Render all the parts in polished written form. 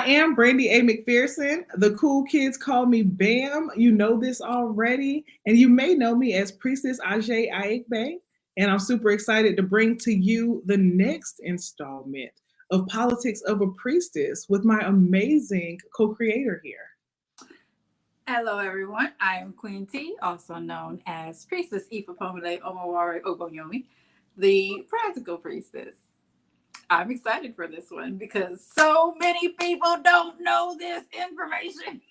I am Brandy A. McPherson. The cool kids call me Bam. You know this already. And you may know me as Priestess Ajay Ayekbe. And I'm super excited to bring to you the next installment of Politics of a Priestess with my amazing co-creator here. Hello, everyone. I am Queen T, also known as Priestess Ifa Pomele Omoware Ogonyomi, the practical priestess. I'm excited for this one because so many people don't know this information.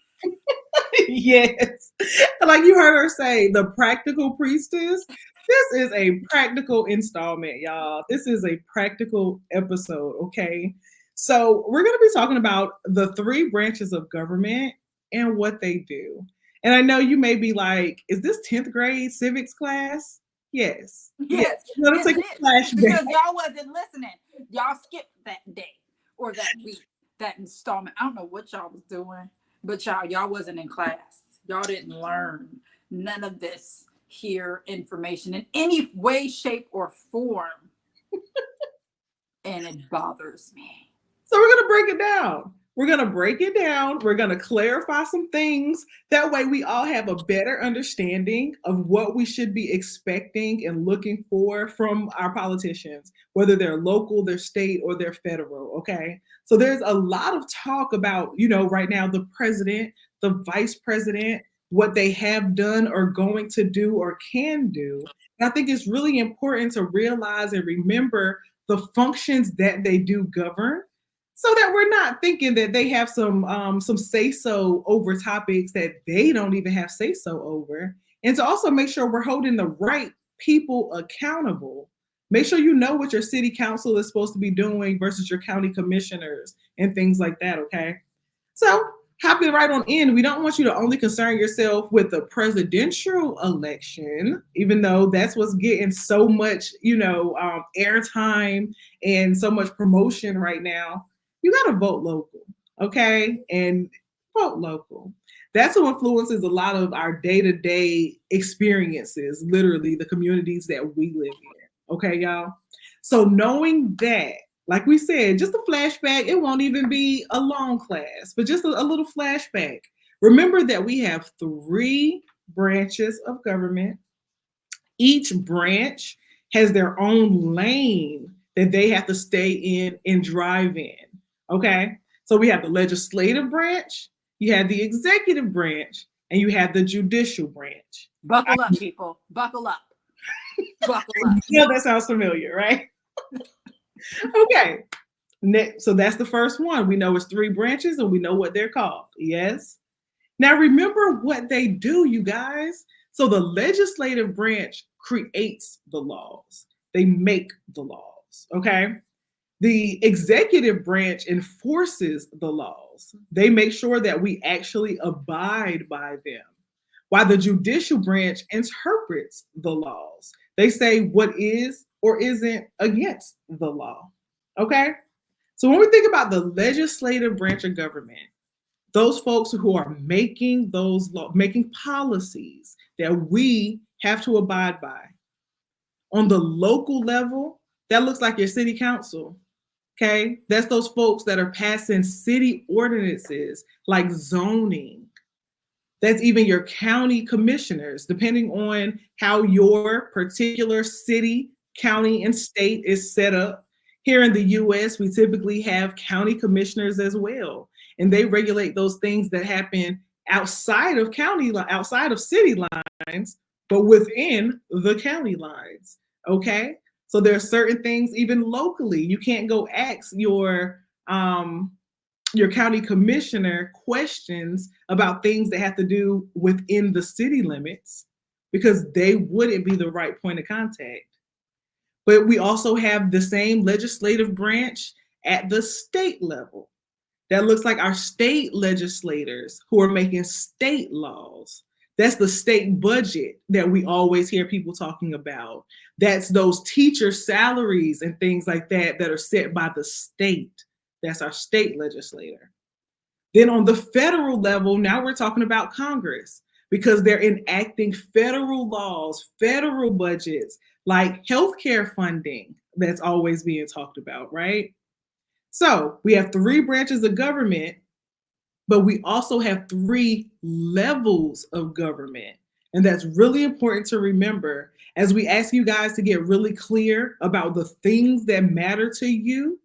Yes. Like you heard her say, the practical priestess. This is a practical installment, y'all. This is a practical episode, okay? So, we're going to be talking about the three branches of government and what they do. And I know you may be like, is this 10th grade civics class? Yes. Yes. Yes, Let us yes, take it a is. flashback. Because y'all wasn't listening. Y'all skipped that day or that week, that installment. I don't know what y'all was doing, but y'all wasn't in class. Y'all didn't learn none of this here information in any way, shape, or form. And it bothers me. So we're going to break it down. We're going to break it down. We're going to clarify some things. That way, we all have a better understanding of what we should be expecting and looking for from our politicians, whether they're local, they're state, or they're federal. Okay. So there's a lot of talk about, right now, the president, the vice president, what they have done or going to do or can do. And I think it's really important to realize and remember the functions that they do govern so that we're not thinking that they have some say so over topics that they don't even have say so over, and to also make sure we're holding the right people accountable. Make sure you know what your city council is supposed to be doing versus your county commissioners and things like that. Okay, so hopping right on in, we don't want you to only concern yourself with the presidential election, even though that's what's getting so much airtime and so much promotion right now. You got to vote local, okay? And vote local. That's what influences a lot of our day to day experiences, literally, the communities that we live in, okay, y'all? So, knowing that, like we said, just a flashback, it won't even be a long class, but just a little flashback. Remember that we have three branches of government. Each branch has their own lane that they have to stay in and drive in. Okay. So we have the legislative branch, you have the executive branch, and you have the judicial branch. Buckle up, people. Buckle up. Buckle up. Yeah, that sounds familiar, right? Okay. So that's the first one. We know it's three branches and we know what they're called. Yes. Now remember what they do, you guys. So the legislative branch creates the laws. They make the laws. Okay. The executive branch enforces the laws. They make sure that we actually abide by them. While the judicial branch interprets the laws. They say what is or isn't against the law. Okay? So when we think about the legislative branch of government, those folks who are making those laws, making policies that we have to abide by. On the local level, that looks like your city council. Okay, that's those folks that are passing city ordinances like zoning. That's even your county commissioners, depending on how your particular city, county, and state is set up. Here in the US, we typically have county commissioners as well, and they regulate those things that happen outside of outside of city lines, but within the county lines. Okay, so there are certain things even locally you can't go ask your county commissioner questions about things that have to do within the city limits because they wouldn't be the right point of contact. But we also have the same legislative branch at the state level. That looks like our state legislators who are making state laws. That's the state budget that we always hear people talking about. That's those teacher salaries and things like that that are set by the state. That's our state legislator. Then on the federal level, now we're talking about Congress because they're enacting federal laws, federal budgets, like healthcare funding that's always being talked about, right? So we have three branches of government, but we also have three levels of government. And that's really important to remember as we ask you guys to get really clear about the things that matter to you,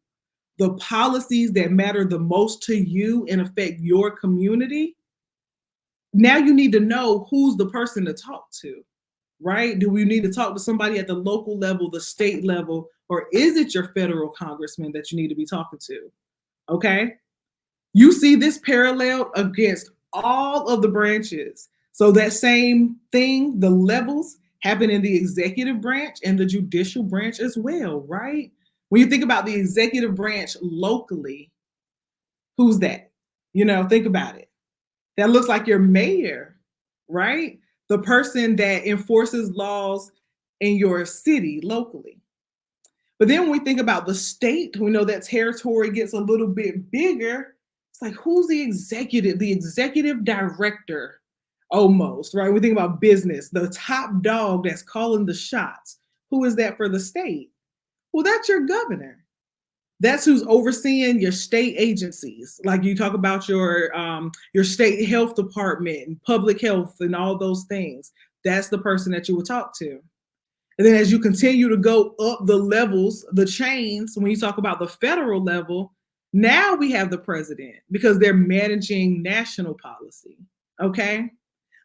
the policies that matter the most to you and affect your community. Now you need to know who's the person to talk to, right? Do we need to talk to somebody at the local level, the state level, or is it your federal congressman that you need to be talking to? Okay. You see this parallel against all of the branches. So that same thing, the levels happen in the executive branch and the judicial branch as well, right? When you think about the executive branch locally, who's that? Think about it. That looks like your mayor, right? The person that enforces laws in your city locally. But then when we think about the state, we know that territory gets a little bit bigger. It's like, who's the executive? The executive director, almost, right? We think about business, the top dog that's calling the shots. Who is that for the state? Well, that's your governor. That's who's overseeing your state agencies. Like you talk about your state health department and public health and all those things. That's the person that you would talk to. And then as you continue to go up the levels, the chains, when you talk about the federal level, now we have the president because they're managing national policy. Okay.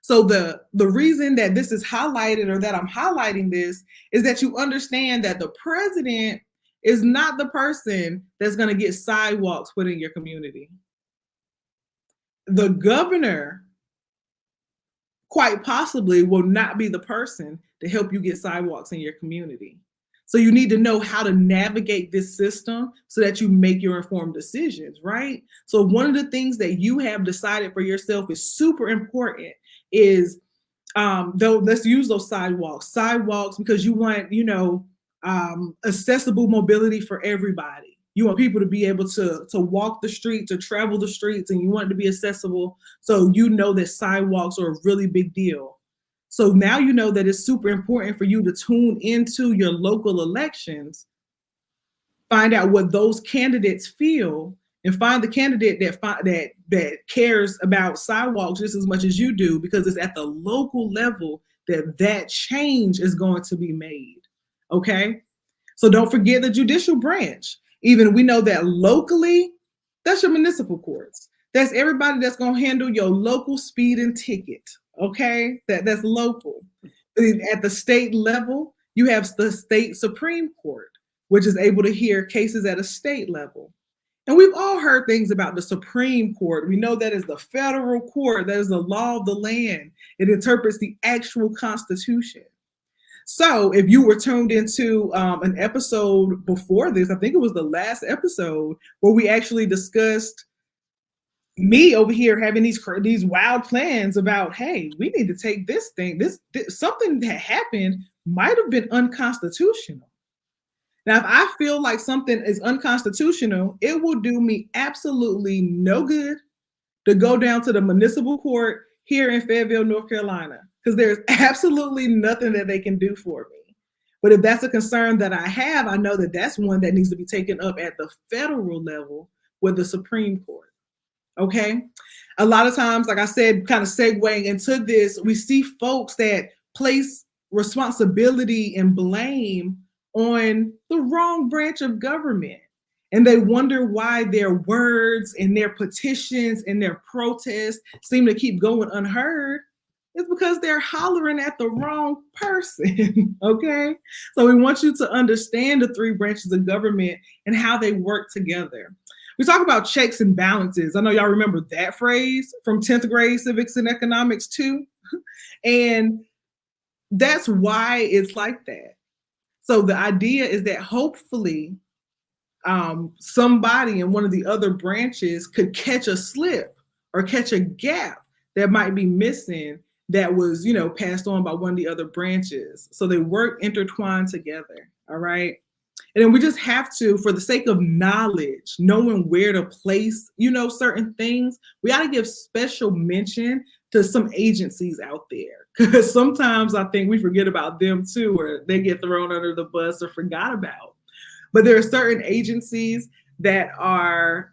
So the reason that this is highlighted or that I'm highlighting this is that you understand that the president is not the person that's going to get sidewalks put in your community. The governor quite possibly will not be the person to help you get sidewalks in your community. So you need to know how to navigate this system so that you make your informed decisions, right? So one of the things that you have decided for yourself is super important is though let's use those sidewalks because you want accessible mobility for everybody. You want people to be able to walk the street, to travel the streets, and you want it to be accessible. So you know that sidewalks are a really big deal. So now you know that it's super important for you to tune into your local elections, find out what those candidates feel, and find the candidate that cares about sidewalks just as much as you do, because it's at the local level that change is going to be made. Okay, so don't forget the judicial branch. Even we know that locally, that's your municipal courts. That's everybody that's going to handle your local speeding ticket. Okay, that's local. At the state level, you have the state Supreme Court, which is able to hear cases at a state level. And we've all heard things about the Supreme Court. We know that is the federal court, that is the law of the land. It interprets the actual Constitution. So if you were tuned into an episode before this, I think it was the last episode where we actually discussed me over here having these wild plans about, hey, we need to take this thing. This something that happened might have been unconstitutional. Now, if I feel like something is unconstitutional, it will do me absolutely no good to go down to the municipal court here in Fayetteville, North Carolina, because there's absolutely nothing that they can do for me. But if that's a concern that I have, I know that that's one that needs to be taken up at the federal level with the Supreme Court. Okay. A lot of times, like I said, kind of segueing into this, we see folks that place responsibility and blame on the wrong branch of government. And they wonder why their words and their petitions and their protests seem to keep going unheard. It's because they're hollering at the wrong person. Okay. So we want you to understand the three branches of government and how they work together. We talk about checks and balances. I know y'all remember that phrase from 10th grade civics and economics too. And that's why it's like that. So the idea is that hopefully somebody in one of the other branches could catch a slip or catch a gap that might be missing that was, passed on by one of the other branches. So they work intertwined together. All right. And then we just have to, for the sake of knowledge, knowing where to place, certain things, we got to give special mention to some agencies out there. Because sometimes I think we forget about them too, or they get thrown under the bus or forgot about. But there are certain agencies that are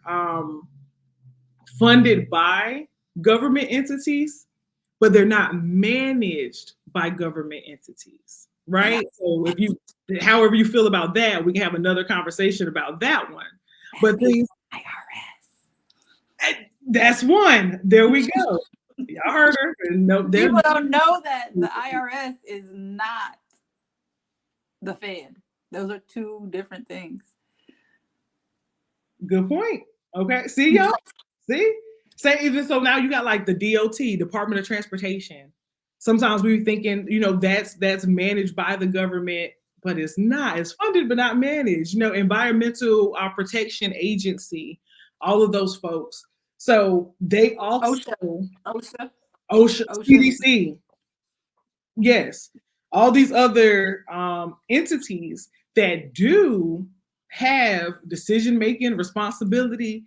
funded by government entities, but they're not managed by government entities, right? So if you, however you feel about that, we can have another conversation about that one. But things, IRS. that's one. There we go. Y'all heard her. No, People don't know that the IRS is not the Fed. Those are two different things. Good point. Okay. See y'all? See? Say even so now you got like the DOT, Department of Transportation. Sometimes we be thinking, that's managed by the government, but it's not. It's funded but not managed. Environmental Protection Agency, all of those folks. So they also OSHA, CDC. Yes. All these other entities that do have decision-making responsibility,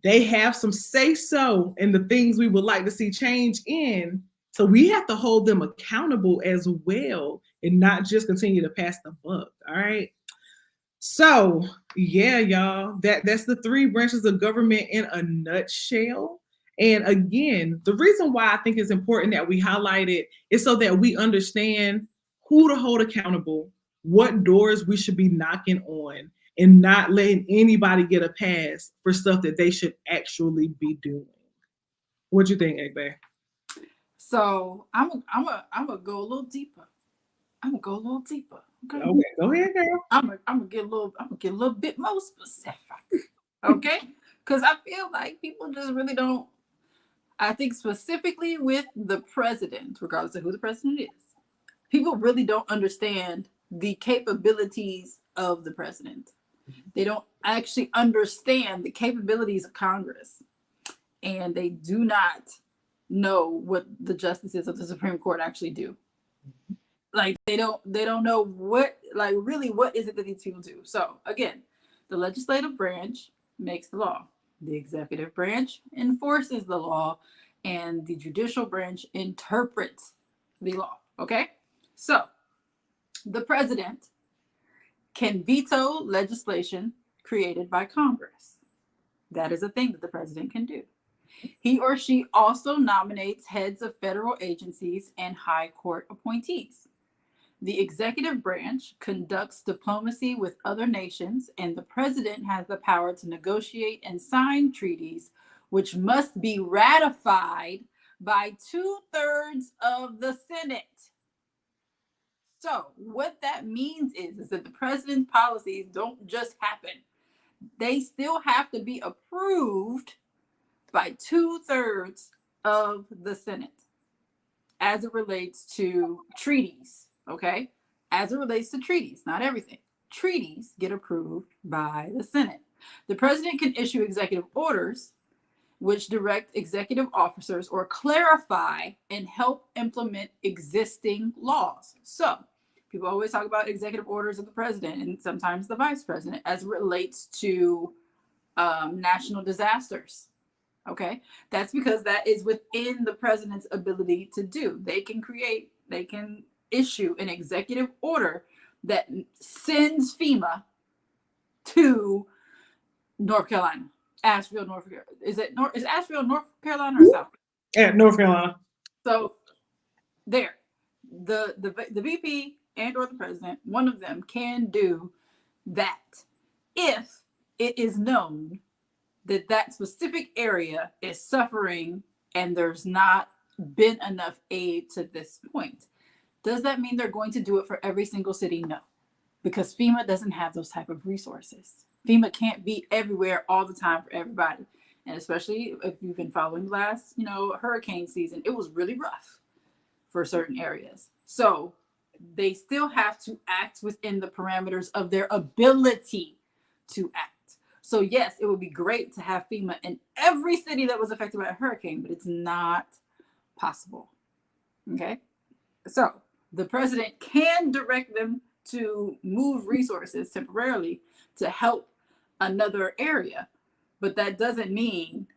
they have some say-so in the things we would like to see change in. So we have to hold them accountable as well and not just continue to pass the buck. All right. So yeah, y'all, that's the three branches of government in a nutshell. And again, the reason why I think it's important that we highlight it is so that we understand who to hold accountable, what doors we should be knocking on, and not letting anybody get a pass for stuff that they should actually be doing. What you think, Egbe? So I'm gonna go a little deeper. Okay. Okay, go ahead, girl. I'm gonna get a little bit more specific. Okay, because I feel like people just really don't. I think specifically with the president, regardless of who the president is, people really don't understand the capabilities of the president. They don't actually understand the capabilities of Congress, and they do not know what the justices of the Supreme Court actually do. Like they don't know what is it that these people do. So again, the legislative branch makes the law, the executive branch enforces the law, and the judicial branch interprets the law. Okay, so the president can veto legislation created by Congress. That is a thing that the president can do. He or she also nominates heads of federal agencies and high court appointees. The executive branch conducts diplomacy with other nations, and the president has the power to negotiate and sign treaties, which must be ratified by 2/3 of the Senate. So what that means is that the president's policies don't just happen. They still have to be approved by 2/3 of the Senate as it relates to treaties, okay? As it relates to treaties, not everything. Treaties get approved by the Senate. The president can issue executive orders which direct executive officers or clarify and help implement existing laws. So people always talk about executive orders of the president and sometimes the vice president as it relates to national disasters. Okay, that's because that is within the president's ability to do. They can issue an executive order that sends FEMA to North Carolina. Asheville, North Carolina. Is Asheville North Carolina or South? Yeah, North Carolina. So there, the VP and or the president, one of them can do that if it is known that that specific area is suffering and there's not been enough aid to this point. Does that mean they're going to do it for every single city? No, because FEMA doesn't have those type of resources. FEMA can't be everywhere all the time for everybody. And especially if you've been following last, hurricane season, it was really rough for certain areas. So they still have to act within the parameters of their ability to act. So yes, it would be great to have FEMA in every city that was affected by a hurricane, but it's not possible. Okay? So the president can direct them to move resources temporarily to help another area, but that doesn't mean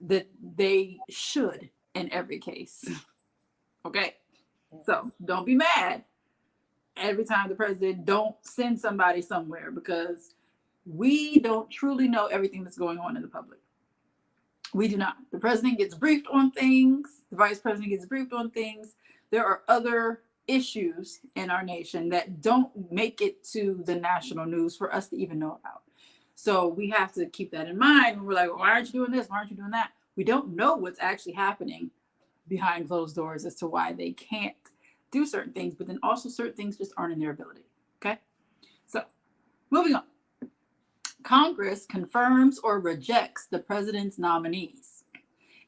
that they should in every case. Okay? So don't be mad every time the president don't send somebody somewhere, because We don't truly know everything that's going on in the public. We do not. The president gets briefed on things. The vice president gets briefed on things. There are other issues in our nation that don't make it to the national news for us to even know about. So we have to keep that in mind when we're like, why aren't you doing this? Why aren't you doing that? We don't know what's actually happening behind closed doors as to why they can't do certain things, but then also certain things just aren't in their ability. Okay. So moving on. Congress confirms or rejects the president's nominees.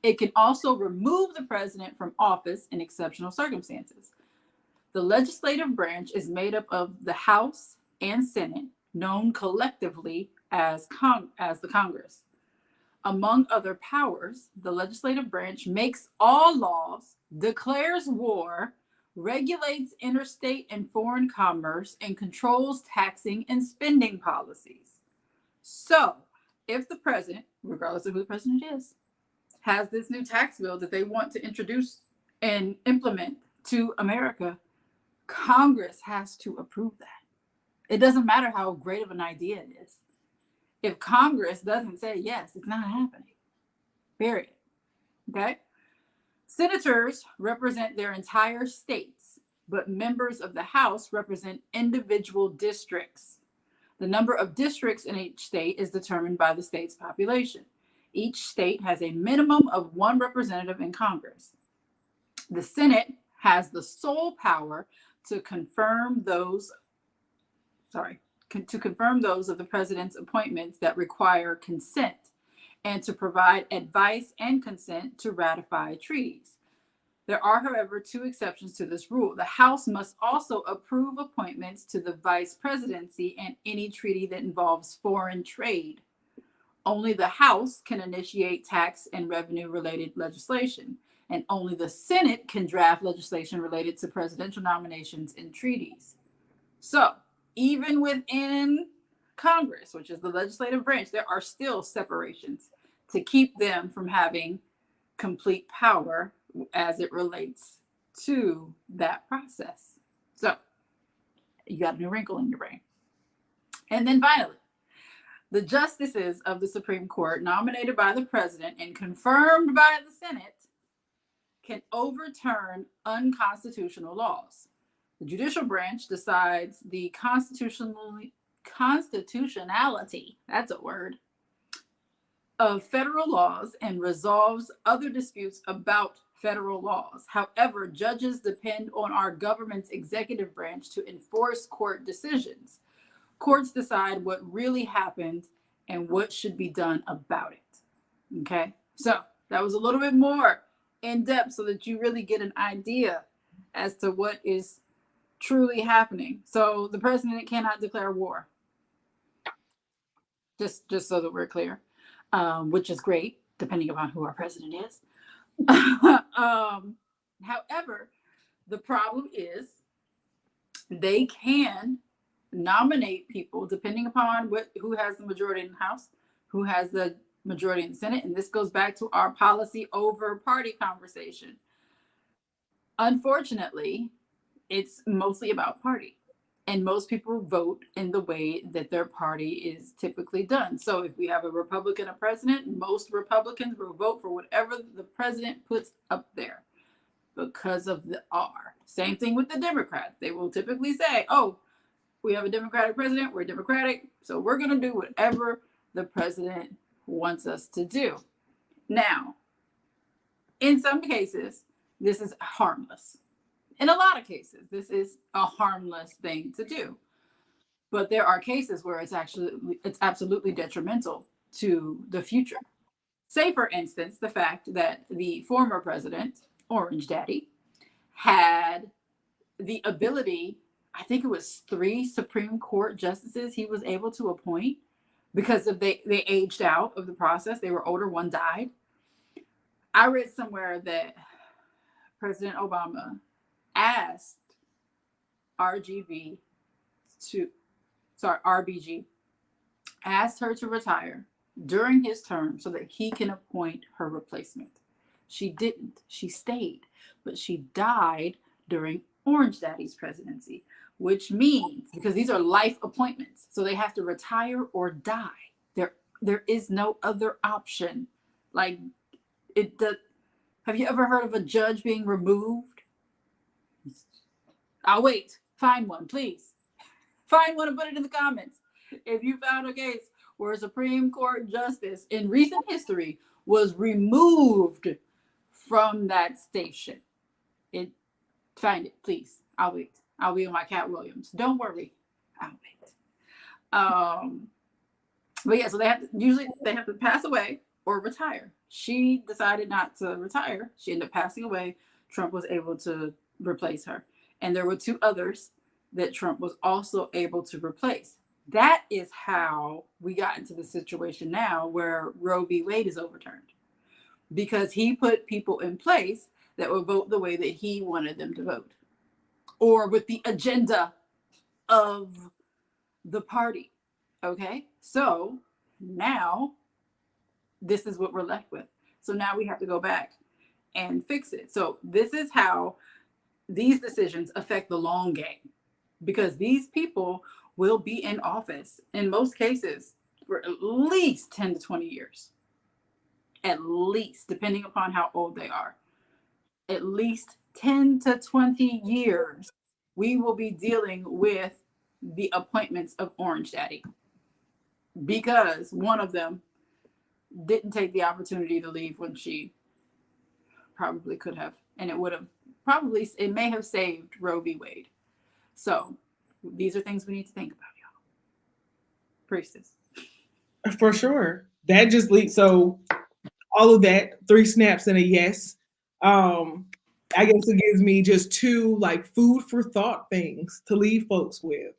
It can also remove the president from office in exceptional circumstances. The legislative branch is made up of the House and Senate, known collectively as the Congress. Among other powers, the legislative branch makes all laws, declares war, regulates interstate and foreign commerce, and controls taxing and spending policies. So, if the president, regardless of who the president is, has this new tax bill that they want to introduce and implement to America, Congress has to approve that. It doesn't matter how great of an idea it is. If Congress doesn't say yes, it's not happening. Period. Okay? Senators represent their entire states, but members of the House represent individual districts. The number of districts in each state is determined by the state's population. Each state has a minimum of one representative in Congress. The Senate has the sole power to confirm those of the president's appointments that require consent, and to provide advice and consent to ratify treaties. There are, however, two exceptions to this rule. The House must also approve appointments to the vice presidency and any treaty that involves foreign trade. Only the House can initiate tax and revenue-related legislation, and only the Senate can draft legislation related to presidential nominations and treaties. So, even within Congress, which is the legislative branch, there are still separations to keep them from having complete power as it relates to that process. So, you got a new wrinkle in your brain. And then finally, the justices of the Supreme Court, nominated by the president and confirmed by the Senate, can overturn unconstitutional laws. The judicial branch decides the constitutionality, that's a word, of federal laws and resolves other disputes about federal laws. However, judges depend on our government's executive branch to enforce court decisions. Courts decide what really happened and what should be done about it. Okay, so that was a little bit more in depth so that you really get an idea as to what is truly happening. So the president cannot declare war. Just so that we're clear, which is great, depending upon who our president is. However, the problem is they can nominate people depending upon who has the majority in the House, who has the majority in the Senate, and this goes back to our policy over party conversation. Unfortunately, it's mostly about party, and most people vote in the way that their party is typically done. So if we have a Republican president, most Republicans will vote for whatever the president puts up there because of the R. Same thing with the Democrats. They will typically say, oh, we have a Democratic president, we're Democratic, so we're going to do whatever the president wants us to do. Now, in some cases, this is harmless. In a lot of cases, this is a harmless thing to do. But there are cases where it's absolutely detrimental to the future. Say, for instance, the fact that the former president, Orange Daddy, had the ability, I think it was 3 Supreme Court justices he was able to appoint because they aged out of the process. They were older, one died. I read somewhere that President Obama asked RBG, asked her to retire during his term so that he can appoint her replacement. She didn't. She stayed, but she died during Orange Daddy's presidency. which means because these are life appointments, so they have to retire or die. There is no other option. Like it does. Have you ever heard of a judge being removed? I'll wait. Find one, please. Find one and put it in the comments. If you found a case where a Supreme Court justice in recent history was removed from that station, find it, please. I'll wait. I'll be on my Cat Williams. Don't worry. I'll wait. But yeah, so they have to pass away or retire. She decided not to retire. She ended up passing away. Trump was able to replace her. And there were two others that Trump was also able to replace. That is how we got into the situation now where Roe v. Wade is overturned. Because he put people in place that would vote the way that he wanted them to vote. Or with the agenda of the party. Okay? So now this is what we're left with. So now we have to go back and fix it. So this is how these decisions affect the long game, because these people will be in office in most cases for at least 10 to 20 years. At least, depending upon how old they are. At least 10 to 20 years, we will be dealing with the appointments of Orange Daddy. Because one of them didn't take the opportunity to leave when she probably could have. And it may have saved Roe v. Wade. So these are things we need to think about, y'all. Priestess. For sure. That just leads, so all of that, 3 snaps and a yes. I guess it gives me just 2 like food for thought things to leave folks with.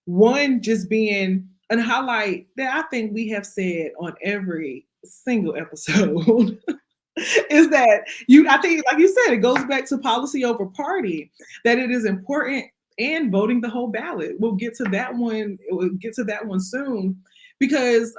One just being a highlight that I think we have said on every single episode is that I think, like you said, it goes back to policy over party, that it is important, and voting the whole ballot. We'll get to that one. We'll get to that one soon, because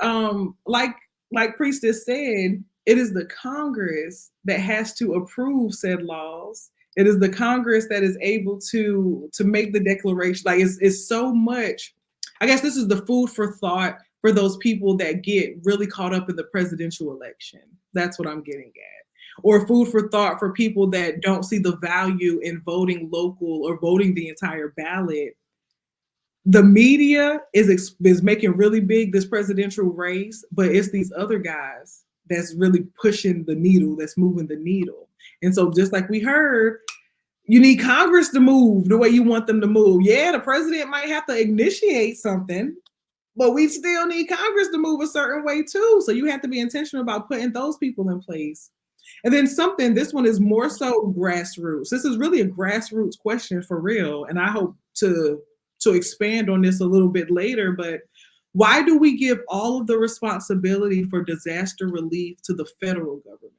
like Priestess said, it is the Congress that has to approve said laws. It is the Congress that is able to make the declaration. Like it's so much. I guess this is the food for thought for those people that get really caught up in the presidential election. That's what I'm getting at. Or food for thought for people that don't see the value in voting local or voting the entire ballot. The media is making really big this presidential race, but it's these other guys that's really pushing the needle, that's moving the needle. And so just like we heard, you need Congress to move the way you want them to move. Yeah, the president might have to initiate something, but we still need Congress to move a certain way too. So you have to be intentional about putting those people in place. And then this one is more so grassroots. This is really a grassroots question for real. And I hope to expand on this a little bit later, but why do we give all of the responsibility for disaster relief to the federal government?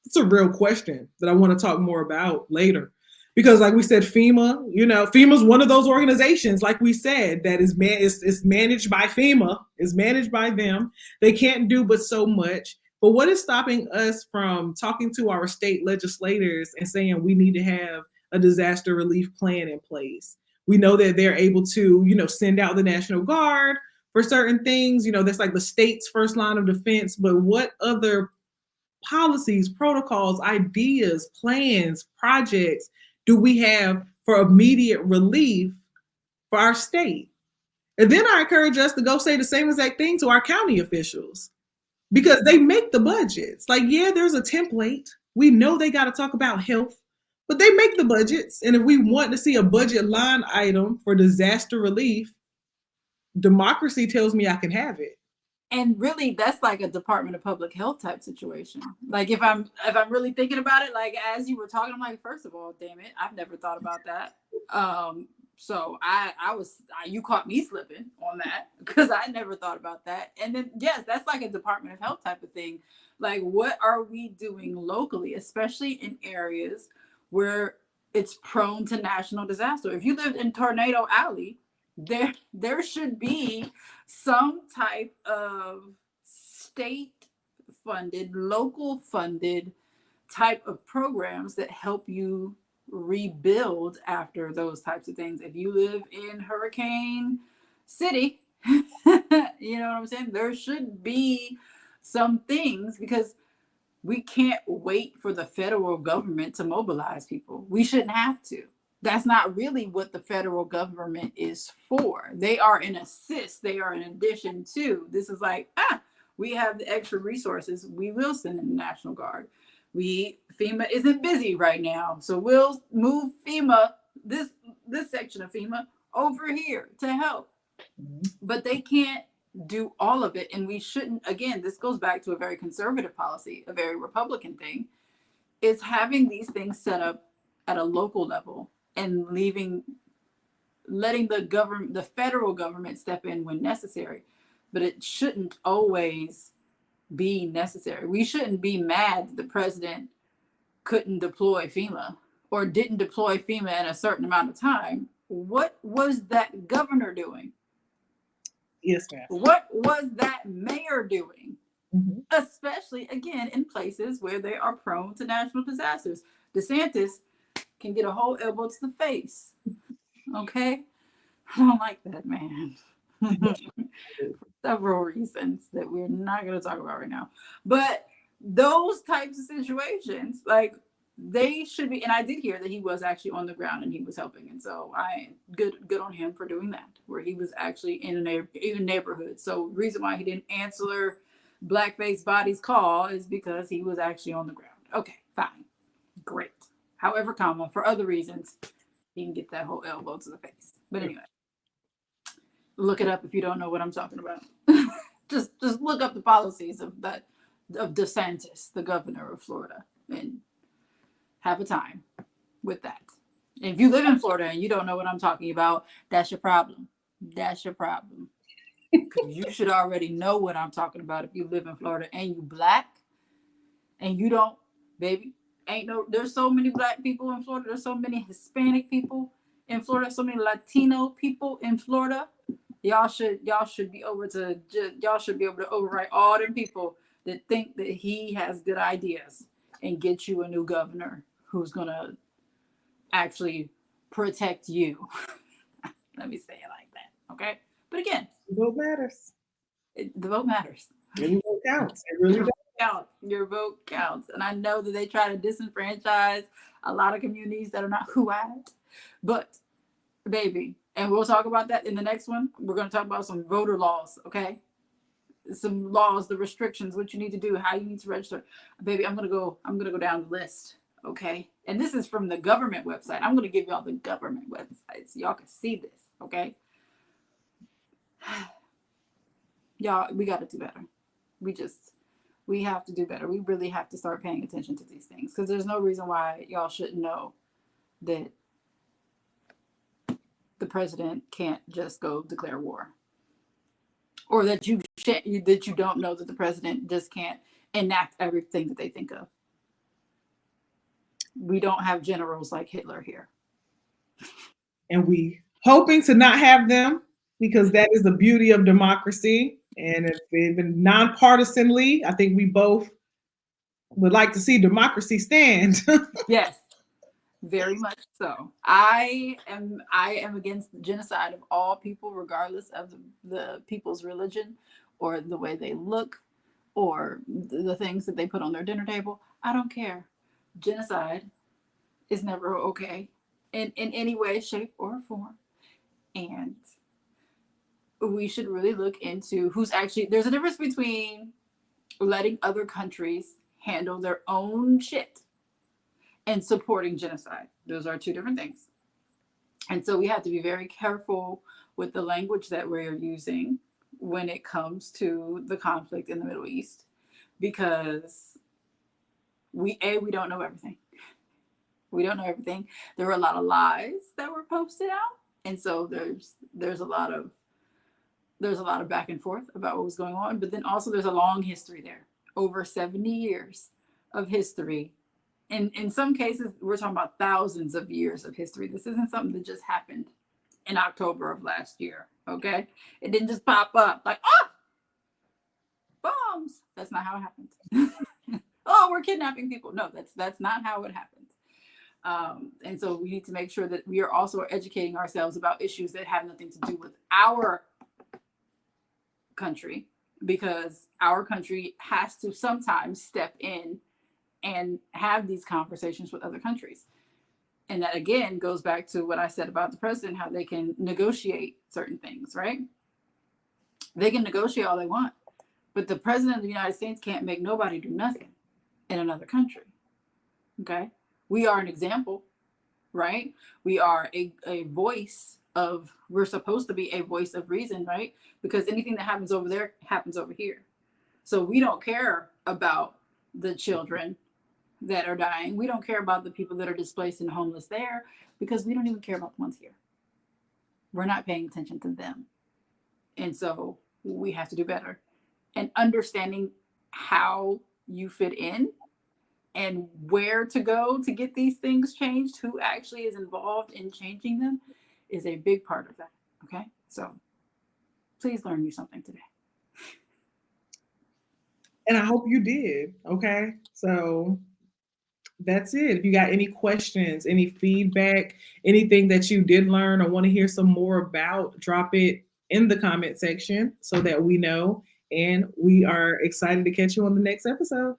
It's a real question that I want to talk more about later. Because like we said, FEMA's one of those organizations, like we said, that is managed by FEMA, is managed by them. They can't do but so much. But what is stopping us from talking to our state legislators and saying we need to have a disaster relief plan in place? We know that they're able to, send out the National Guard for certain things. That's like the state's first line of defense. But what other policies, protocols, ideas, plans, projects do we have for immediate relief for our state? And then I encourage us to go say the same exact thing to our county officials, because they make the budgets. Like, yeah, there's a template. We know they got to talk about health, but they make the budgets. And if we want to see a budget line item for disaster relief, democracy tells me I can have it. And really, that's like a Department of Public Health type situation. Like if I'm really thinking about it, like as you were talking, I'm like, first of all, damn it, I've never thought about that. So you caught me slipping on that, because I never thought about that. And then yes, that's like a Department of Health type of thing. Like, what are we doing locally, especially in areas where it's prone to national disaster? If you lived in Tornado Alley, there should be some type of state funded, local funded type of programs that help you rebuild after those types of things. If you live in Hurricane City, you know what I'm saying? There should be some things, because we can't wait for the federal government to mobilize people. We shouldn't have to. That's not really what the federal government is for. They are an assist. They are an addition to. This is like, we have the extra resources. We will send in the National Guard. FEMA isn't busy right now, so we'll move FEMA, this section of FEMA, over here to help. But they can't do all of it, and we shouldn't. Again, this goes back to a very conservative policy, a very Republican thing, is having these things set up at a local level and letting the federal government step in when necessary. But it shouldn't always be necessary. We shouldn't be mad that the president couldn't deploy FEMA or didn't deploy FEMA in a certain amount of time. What was that governor doing? Yes, ma'am. What was that mayor doing? Mm-hmm. Especially, again, in places where they are prone to natural disasters. DeSantis can get a whole elbow to the face. Okay? I don't like that man. For several reasons that we're not going to talk about right now. But those types of situations, like, they should be, and I did hear that he was actually on the ground and he was helping, and so I good on him for doing that, where he was actually in a neighborhood. So reason why he didn't answer Blackface Body's call is because he was actually on the ground. Okay, fine, great. However, for other reasons, he can get that whole elbow to the face. But anyway, look it up if you don't know what I'm talking about. just look up the policies of DeSantis, the governor of Florida, and have a time with that. And if you live in Florida and you don't know what I'm talking about, that's your problem. That's your problem. Because you should already know what I'm talking about if you live in Florida and you Black and you don't, baby. There's so many Black people in Florida. There's so many Hispanic people in Florida. So many Latino people in Florida. Y'all should be y'all should be able to override all them people that think that he has good ideas and get you a new governor who's going to actually protect you. Let me say it like that, okay? But again, the vote matters. The vote matters. Your vote counts. It really does. Your vote counts. And I know that they try to disenfranchise a lot of communities that are not white, but baby, and we'll talk about that in the next one. We're going to talk about some voter laws, okay? Some laws, the restrictions, what you need to do, how you need to register. Baby, I'm gonna go down the list, okay? And this is from the government website. I'm gonna give y'all the government website so y'all can see this, okay? Y'all, we gotta do better. We have to do better. We really have to start paying attention to these things, because there's no reason why y'all shouldn't know that the president can't just go declare war. Or that you don't know that the president just can't enact everything that they think of. We don't have generals like Hitler here. And we hoping to not have them, because that is the beauty of democracy. And if even nonpartisanly, I think we both would like to see democracy stand. Yes, very much so. I am against the genocide of all people, regardless of the people's religion or the way they look or the things that they put on their dinner table. I don't care. Genocide is never okay in any way, shape, or form. And we should really look into there's a difference between letting other countries handle their own shit and supporting genocide. Those are two different things. And so we have to be very careful with the language that we're using when it comes to the conflict in the Middle East, because we don't know everything. We don't know everything. There were a lot of lies that were posted out. And so there's a lot of back and forth about what was going on. But then also there's a long history there, over 70 years of history. And in some cases, we're talking about thousands of years of history. This isn't something that just happened in October of last year, okay? It didn't just pop up like, bombs. That's not how it happened. Oh, we're kidnapping people. No, that's not how it happened. And so we need to make sure that we are also educating ourselves about issues that have nothing to do with our country, because our country has to sometimes step in and have these conversations with other countries. And that again goes back to what I said about the president, how they can negotiate certain things, right? They can negotiate all they want, but the president of the United States can't make nobody do nothing in another country. Okay? We are an example, right? We are a voice of, we're supposed to be a voice of reason, right? Because anything that happens over there happens over here. So we don't care about the children that are dying. We don't care about the people that are displaced and homeless there, because we don't even care about the ones here. We're not paying attention to them. And so we have to do better. And understanding how you fit in and where to go to get these things changed, who actually is involved in changing them, is a big part of that. Okay? So please learn you something today. And I hope you did. Okay. So that's it. If you got any questions, any feedback, anything that you did learn or want to hear some more about, drop it in the comment section so that we know. And we are excited to catch you on the next episode.